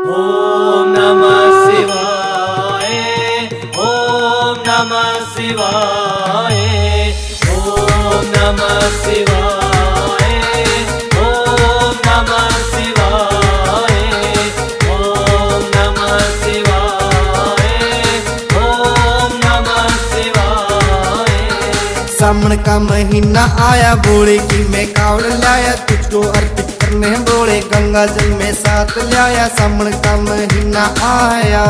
ओम नमः शिवाय। ओम नमः शिवाय। ओम नमः शिवाय। ओम नमः शिवाय। ओम नमः शिवाय। ओम नमः शिवाय। सावन का महीना आया, बोले की मैं कावड़ लाया, तुझको अर्पित करने बोले गंगा जल में साथ लाया। सावन का महीना आया,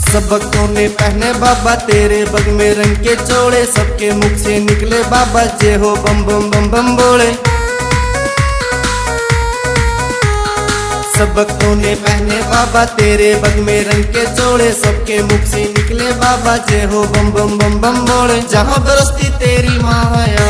सब भक्तों ने पहने बाबा तेरे बग में रंग के चोड़े, सबके मुख से निकले बाबा जय हो बम बम बम बम बोले। सब भक्तों ने पहने बाबा तेरे बग में रंग के चोड़े, सबके मुख से निकले बाबा जय हो बम बम बम बम बोले। जहाँ बरसती तेरी माया,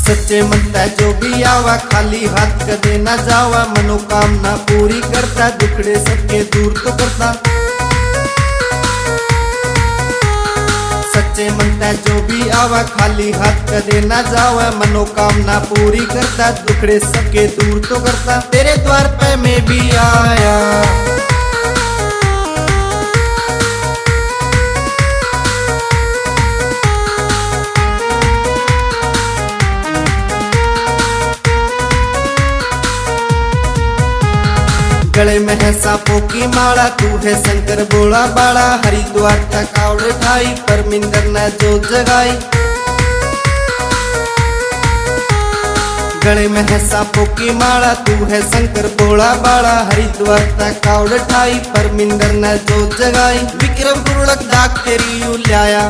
सच्चे मनता जो भी आवा, खाली हाथ कदे ना जावा। मनोकामना पूरी करता, दुखड़े सबके दूर तो करता। सच्चे मनता जो भी आवा, खाली हाथ कदे ना जावा। मनोकामना पूरी करता, दुखड़े सबके दूर तो करता। तेरे द्वार पे मैं भी आया, गले में है सांपों की माला, तू है शंकर बोला बाड़ा। हरिद्वार तक कावड़ ठाई, परमिंदर ने जो जगाई। गले में है सांपों की माला, तू है शंकर बोला बाड़ा। हरिद्वार तक कावड़ ठाई, परमिंदर ने जो जगाई। विक्रम पूर्णक दाग तेरी यू लाया,